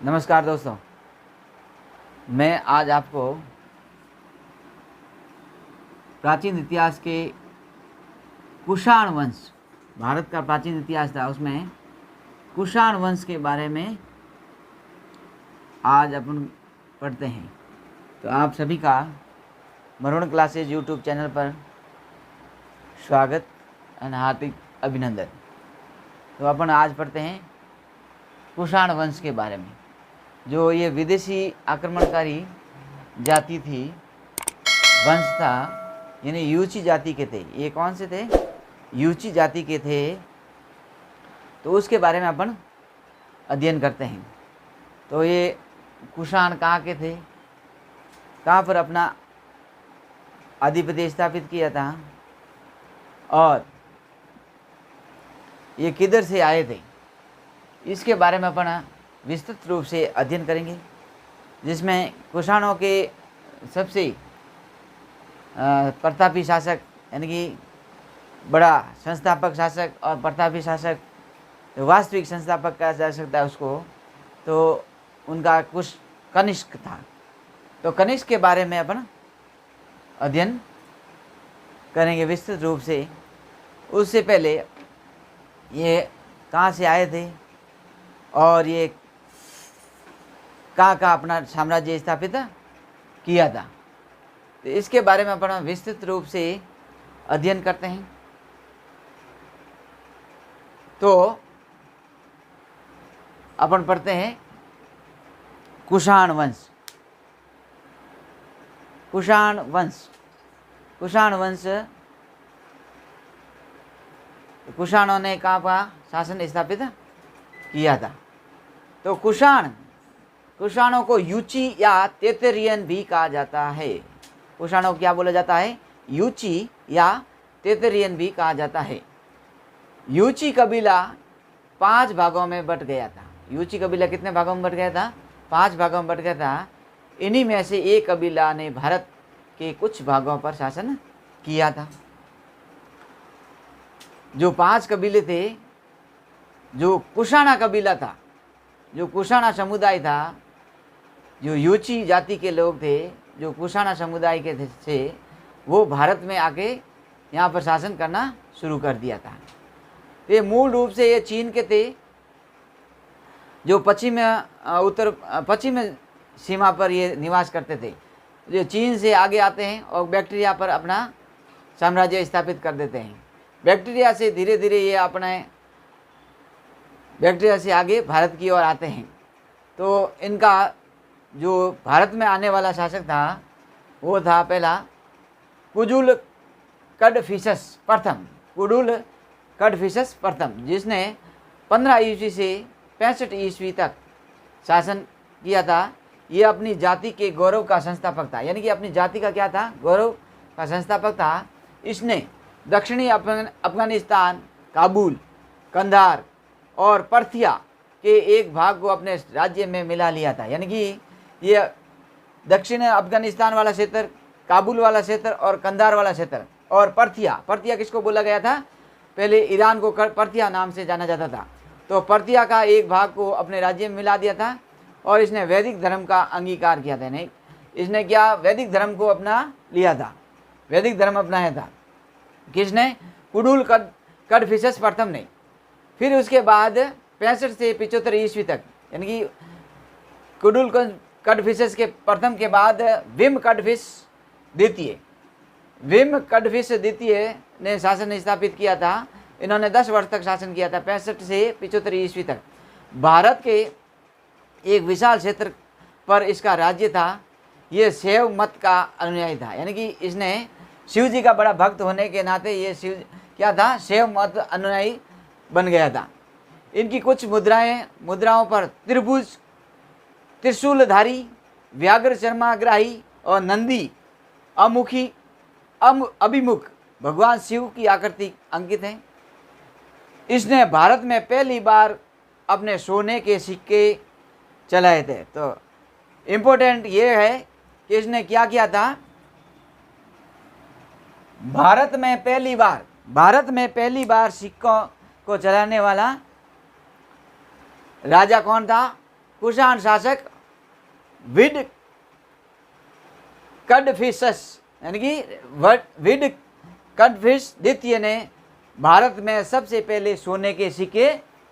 नमस्कार दोस्तों, मैं आज आपको प्राचीन इतिहास के कुषाण वंश, भारत का प्राचीन इतिहास था, उसमें कुषाण वंश के बारे में आज अपन पढ़ते हैं। तो आप सभी का मरुण क्लासेज यूट्यूब चैनल पर स्वागत और हार्दिक अभिनंदन। तो अपन आज पढ़ते हैं कुषाण वंश के बारे में। जो ये विदेशी आक्रमणकारी जाति थी, वंश था, यानी यूची जाति के थे। ये कौन से थे? यूची जाति के थे। तो उसके बारे में अपन अध्ययन करते हैं। तो ये कुषाण कहाँ के थे, कहाँ पर अपना आधिपत्य स्थापित किया था और ये किधर से आए थे, इसके बारे में अपन विस्तृत रूप से अध्ययन करेंगे। जिसमें कुषाणों के सबसे प्रतापी शासक, यानी कि बड़ा संस्थापक शासक और प्रतापी शासक, तो वास्तविक संस्थापक कहा जा सकता है उसको, तो उनका कुछ कनिष्क था। तो कनिष्क के बारे में अपन अध्ययन करेंगे विस्तृत रूप से। उससे पहले ये कहाँ से आए थे और ये कहाँ अपना साम्राज्य स्थापित किया था, तो इसके बारे में अपन विस्तृत रूप से अध्ययन करते हैं। तो अपन पढ़ते हैं कुषाण वंश। कुषाण वंश, कुषाण वंश, कुषाणों ने कहाँ का शासन स्थापित किया था। तो कुषाणों को यूची या तेतरियन भी कहा जाता है। कुषाणों को क्या बोला जाता है? यूची या तेतरियन भी कहा जाता है। यूची कबीला 5 भागों में बट गया था। यूची कबीला कितने भागों में बट गया था? 5 भागों में बट गया था। इन्हीं में से एक कबीला ने भारत के कुछ भागों पर शासन किया था। जो 5 कबीले थे, जो कुषाणा कबीला था, जो कुषाणा समुदाय था, जो यूची जाति के लोग थे, जो कुषाणा समुदाय के थे, वो भारत में आके यहाँ पर शासन करना शुरू कर दिया था। ये मूल रूप से ये चीन के थे, जो पश्चिम सीमा पर ये निवास करते थे। जो चीन से आगे आते हैं और बैक्टीरिया पर अपना साम्राज्य स्थापित कर देते हैं। बैक्टीरिया से धीरे धीरे ये अपने बैक्टीरिया से आगे भारत की ओर आते हैं। तो इनका जो भारत में आने वाला शासक था, वो था पहला कुडुल कडफिसस प्रथम। कुडुल कडफिसस प्रथम, जिसने 15 ईस्वी से 65 ईस्वी तक शासन किया था। ये अपनी जाति के गौरव का संस्थापक था, यानी कि अपनी जाति का क्या था? गौरव का संस्थापक था। इसने दक्षिणी अफगानिस्तान, काबुल, कंधार और पर्थिया के एक भाग को अपने राज्य में मिला लिया था। यानी कि ये दक्षिण अफगानिस्तान वाला क्षेत्र, काबुल वाला क्षेत्र और कंधार वाला क्षेत्र और पर्थिया किसको बोला गया था? पहले ईरान को पर्थिया नाम से जाना जाता था। तो पर्थिया का एक भाग को अपने राज्य में मिला दिया था और इसने वैदिक धर्म का अंगीकार किया था। नहीं, इसने क्या? वैदिक धर्म को अपना लिया था, वैदिक धर्म अपनाया था। किसने? कुडुल कडफिसस प्रथम ने। फिर उसके बाद 65 से 75 ईस्वी तक, यानी कि कुडुल कडफिसस के प्रथम के बाद विम कडफिस द्वितीय ने शासन स्थापित किया था। इन्होंने 10 वर्ष तक शासन किया था, 65 से 75 ईस्वी तक। भारत के एक विशाल क्षेत्र पर इसका राज्य था। ये शैव मत का अनुयायी था, यानी कि इसने शिव जी का बड़ा भक्त होने के नाते ये शिव क्या था? शैव मत अनुयायी बन गया था। इनकी कुछ मुद्राओं पर त्रिभुज, त्रिशूलधारी, व्याघ्र शर्माग्राही और नंदी अभिमुख भगवान शिव की आकृति अंकित है। इसने भारत में पहली बार अपने सोने के सिक्के चलाए थे। तो इम्पोर्टेंट ये है कि इसने क्या किया था? भारत में पहली बार सिक्कों को चलाने वाला राजा कौन था? कुषाण शासक विड कडफिसस यानी कि विड कडफिस द्वितीय ने भारत में सबसे पहले सोने के सिक्के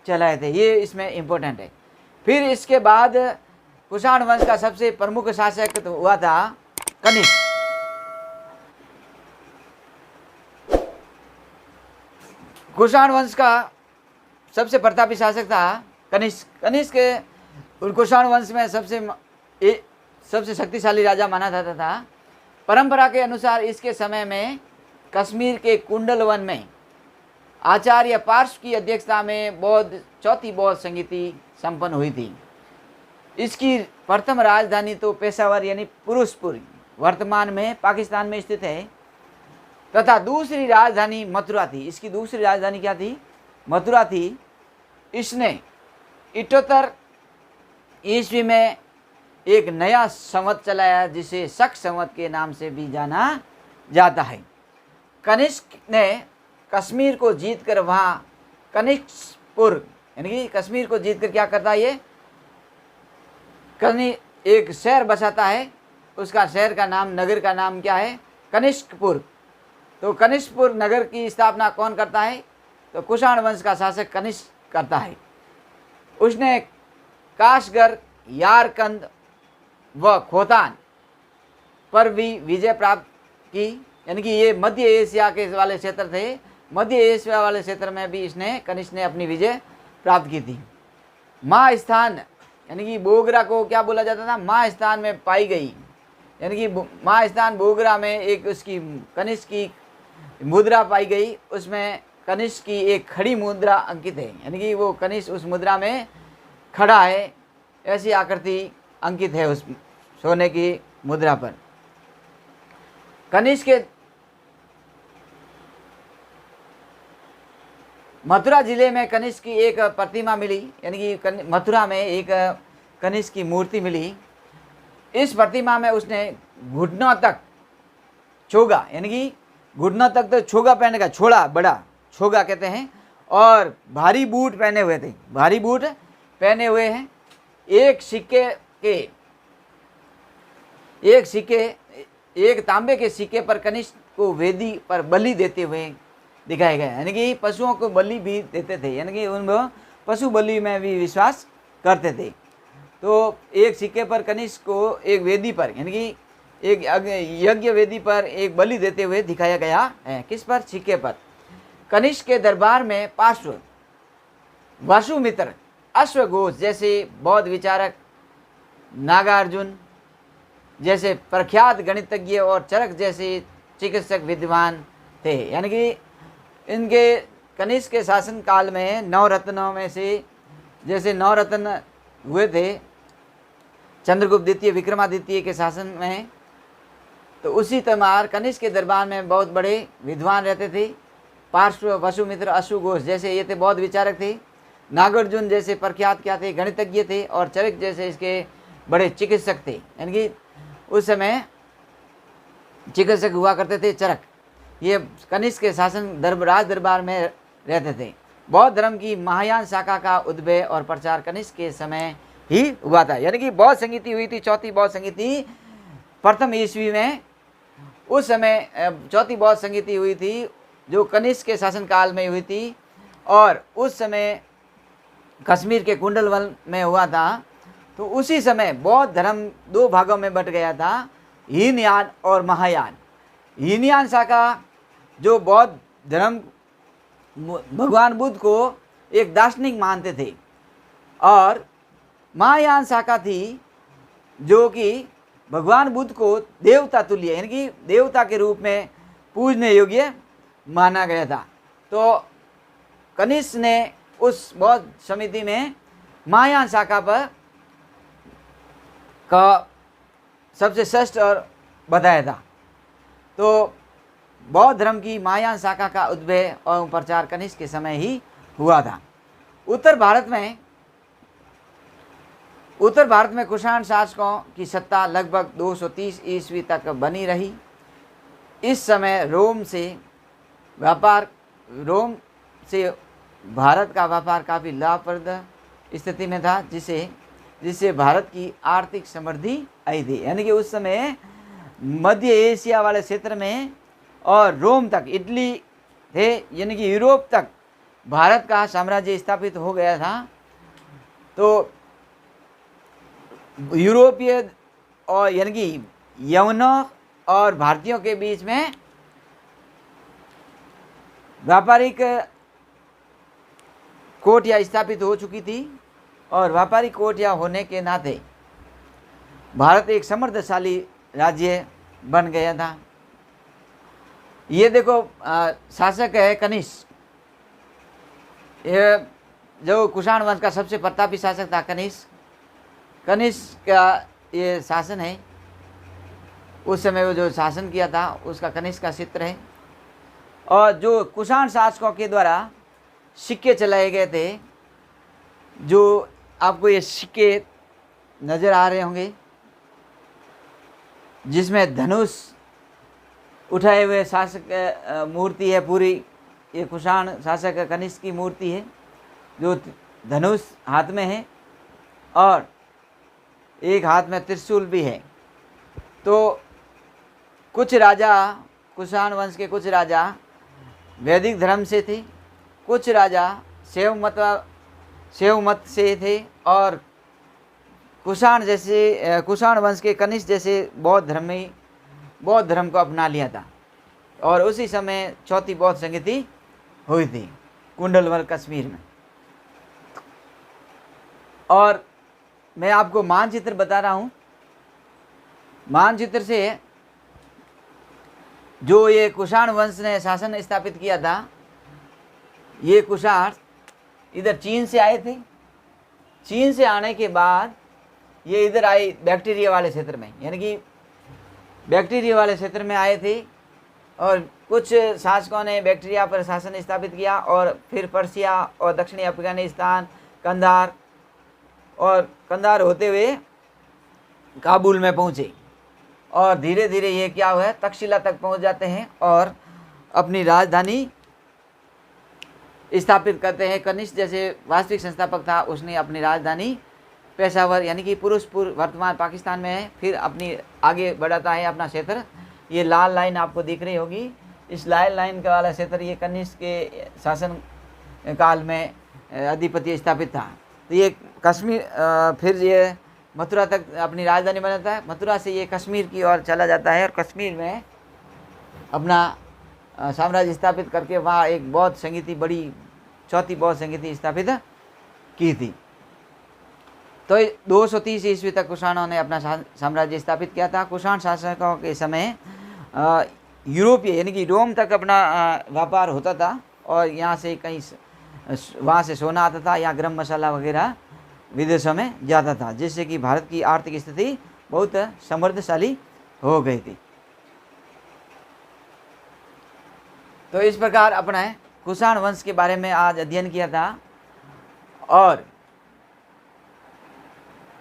चलाए थे। ये इसमें इम्पोर्टेंट है। फिर इसके बाद कुषाण वंश का सबसे प्रमुख शासक तो हुआ था कनिष्क। कुषाण वंश का सबसे प्रतापी शासक था कनिष्क। कनिष्क कुषाण वंश में सबसे शक्तिशाली राजा माना जाता था। परंपरा के अनुसार इसके समय में कश्मीर के कुंडल वन में आचार्य पार्श्व की अध्यक्षता में चौथी बौद्ध संगीति संपन्न हुई थी। इसकी प्रथम राजधानी तो पेशावर यानी फिरोजपुर वर्तमान में पाकिस्तान में स्थित है तथा दूसरी राजधानी मथुरा थी। इसकी दूसरी राजधानी क्या थी? मथुरा थी। इसने 78 ईस्वी में एक नया संवत चलाया जिसे शक संवत के नाम से भी जाना जाता है। कनिष्क ने कश्मीर को जीतकर वहाँ कनिष्कपुर यानी कि कश्मीर को जीतकर क्या करता है, ये एक शहर बसाता है। उसका शहर का नाम, नगर का नाम क्या है? कनिष्कपुर। तो कनिष्कपुर नगर की स्थापना कौन करता है? तो कुषाण वंश का शासक कनिष्क करता है। उसने काशगर, यारकंद व खोतान पर भी विजय प्राप्त की, यानी कि ये मध्य एशिया के वाले क्षेत्र थे। मध्य एशिया वाले क्षेत्र में भी इसने कनिष्क ने अपनी विजय प्राप्त की थी। माँ स्थान यानी कि बोगरा को क्या बोला जाता था? माँ स्थान में पाई गई, यानी कि माँ स्थान बोगरा में एक उसकी कनिष्क की मुद्रा पाई गई। उसमें कनिष्क की एक खड़ी मुद्रा अंकित है, यानी कि वो कनिष्क उस मुद्रा में खड़ा है, ऐसी आकृति अंकित है उस सोने की मुद्रा पर। कनिष्क के मथुरा जिले में कनिष्क की एक प्रतिमा मिली, यानी कि मथुरा में एक कनिष्क की मूर्ति मिली। इस प्रतिमा में उसने घुटनों तक छोगा, यानी कि घुटनों तक तो छोगा पहने का, छोड़ा बड़ा छोगा कहते हैं, और भारी बूट पहने हुए थे। भारी बूट पहने हुए हैं। एक तांबे के सिक्के पर कनिष्क को वेदी पर बलि देते हुए दिखाया गया, यानी कि पशुओं को बलि भी देते थे, यानी कि उन पशु बलि में भी विश्वास करते थे। तो एक सिक्के पर कनिष्क को एक वेदी पर, यानी कि एक यज्ञ वेदी पर एक बलि देते हुए दिखाया गया है। किस पर? सिक्के पर। कनिष्क के दरबार में पार्श्व वसुमित्र, अश्वघोष जैसे बौद्ध विचारक, नागार्जुन जैसे प्रख्यात गणितज्ञ और चरक जैसे चिकित्सक विद्वान थे। यानी कि इनके कनिष्क के शासन काल में 9 रत्नों में से, जैसे 9 रत्न हुए थे चंद्रगुप्त द्वितीय, विक्रमादित्य के शासन में, तो उसी तमार कनिष्क के दरबार में बहुत बड़े विद्वान रहते थे। पार्श्व वसुमित्र, अश्वघोष जैसे ये थे बौद्ध विचारक थे। नागार्जुन जैसे प्रख्यात क्या थे? गणितज्ञ थे। और चरक जैसे इसके बड़े चिकित्सक थे, यानी कि उस समय चिकित्सक हुआ करते थे चरक। ये कनिष्क के शासन राज दरबार में रहते थे। बौद्ध धर्म की महायान शाखा का उद्भव और प्रचार कनिष्क के समय ही हुआ था, यानी कि बौद्ध संगीति हुई थी, चौथी बौद्ध संगीति प्रथम ईस्वी में। उस समय चौथी बौद्ध संगीति हुई थी जो कनिष्क के शासन काल में हुई थी, और उस समय कश्मीर के कुंडलवन में हुआ था। तो उसी समय बौद्ध धर्म 2 भागों में बट गया था, हीनयान और महायान। हीनयान शाखा जो बौद्ध धर्म भगवान बुद्ध को एक दार्शनिक मानते थे, और महायान शाखा थी जो कि भगवान बुद्ध को देवता तुल्य, यानी कि देवता के रूप में पूजने योग्य माना गया था। तो कनिष्क ने उस बौद्ध समिति में महायान शाखा पर का सबसे श्रेष्ठ और बताया था। तो बौद्ध धर्म की महायान शाखा का उद्भव और प्रचार कनिष्क के समय ही हुआ था। उत्तर भारत में कुषाण शासकों की सत्ता लगभग 230 ईस्वी तक बनी रही। इस समय रोम से भारत का व्यापार काफ़ी लाभप्रद स्थिति में था, जिसे जिससे भारत की आर्थिक समृद्धि आई थी। यानी कि उस समय मध्य एशिया वाले क्षेत्र में और रोम तक, इटली थे, यानी कि यूरोप तक भारत का साम्राज्य स्थापित हो गया था। तो यूरोपीय और यानी कि यवनों और भारतीयों के बीच में व्यापारिक कोटियाँ स्थापित हो चुकी थी और व्यापारिक कोटियाँ होने के नाते भारत एक समृद्धशाली राज्य बन गया था। ये देखो शासक है कनिष्क, ये जो कुषाण वंश का सबसे प्रतापी शासक था कनिष्क का ये शासन है। उस समय वो जो शासन किया था उसका कनिष्क का चित्र है। और जो कुषाण शासकों के द्वारा सिक्के चलाए गए थे, जो आपको ये सिक्के नज़र आ रहे होंगे, जिसमें धनुष उठाए हुए शासक मूर्ति है पूरी, ये कुषाण शासक कनिष्क की मूर्ति है जो धनुष हाथ में है और एक हाथ में त्रिशूल भी है। तो कुछ राजा, कुषाण वंश के कुछ राजा वैदिक धर्म से थे, कुछ राजा शैव मत से थे और कुषाण वंश के कनिष्क जैसे बौद्ध धर्म को अपना लिया था। और उसी समय चौथी बौद्ध संगति हुई थी कुंडलवल कश्मीर में। और मैं आपको मानचित्र बता रहा हूँ। मानचित्र से जो ये कुषाण वंश ने शासन स्थापित किया था, ये कुषाण इधर चीन से आए थे। चीन से आने के बाद ये इधर आए बैक्टीरिया वाले क्षेत्र में, यानी कि बैक्टीरिया वाले क्षेत्र में आए थे। और कुछ शासकों ने बैक्टीरिया पर शासन स्थापित किया और फिर पर्सिया और दक्षिणी अफगानिस्तान, कंधार होते हुए काबुल में पहुँचे। और धीरे धीरे ये क्या हुआ है, तक्षशिला तक पहुँच जाते हैं और अपनी राजधानी स्थापित करते हैं। कनिष्क जैसे वास्तविक संस्थापक था, उसने अपनी राजधानी पेशावर यानी कि पुरुषपुर वर्तमान पाकिस्तान में है, फिर अपनी आगे बढ़ाता है अपना क्षेत्र। ये लाल लाइन आपको दिख रही होगी, इस लाल लाइन का वाला क्षेत्र ये कनिष्क के शासन काल में अधिपत्य स्थापित था। तो ये कश्मीर, फिर ये मथुरा तक अपनी राजधानी बनाता है। मथुरा से ये कश्मीर की ओर चला जाता है और कश्मीर में अपना साम्राज्य स्थापित करके वहाँ एक बौद्ध संगति, बड़ी चौथी बौद्ध संगति स्थापित की थी। तो 230 ईस्वी तक कुषाणों ने अपना साम्राज्य स्थापित किया था। कुषाण शासकों के समय यूरोपीय यानी कि रोम तक अपना व्यापार होता था और यहाँ से कहीं वहाँ से सोना आता था, यहाँ गरम मसाला वगैरह विदेशों में जाता था, जिससे कि भारत की आर्थिक स्थिति बहुत समृद्धशाली हो गई थी। तो इस प्रकार अपने कुषाण वंश के बारे में आज अध्ययन किया था। और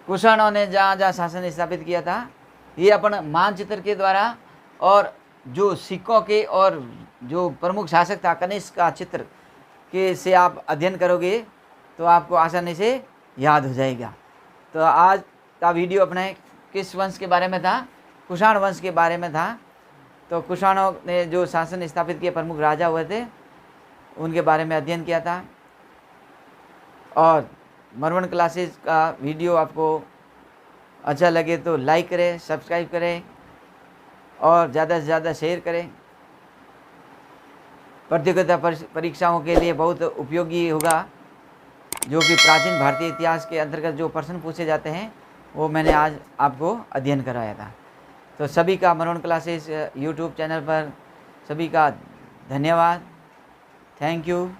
कुषाणों ने जहाँ जहाँ शासन स्थापित किया था, ये अपन मानचित्र के द्वारा और जो सिक्कों के और जो प्रमुख शासक था कनिष्क का चित्र के से आप अध्ययन करोगे तो आपको आसानी से याद हो जाएगा। तो आज का वीडियो अपने किस वंश के बारे में था? कुषाण वंश के बारे में था। तो कुषाणों ने जो शासन स्थापित किए, प्रमुख राजा हुए थे, उनके बारे में अध्ययन किया था। और मरवन क्लासेस का वीडियो आपको अच्छा लगे तो लाइक करें, सब्सक्राइब करें और ज़्यादा से ज़्यादा शेयर करें। प्रतियोगिता परीक्षाओं के लिए बहुत उपयोगी होगा। जो कि प्राचीन भारतीय इतिहास के अंतर्गत जो प्रश्न पूछे जाते हैं वो मैंने आज आपको अध्ययन कराया था। तो सभी का मरवन क्लासेस यूट्यूब चैनल पर सभी का धन्यवाद। Thank you.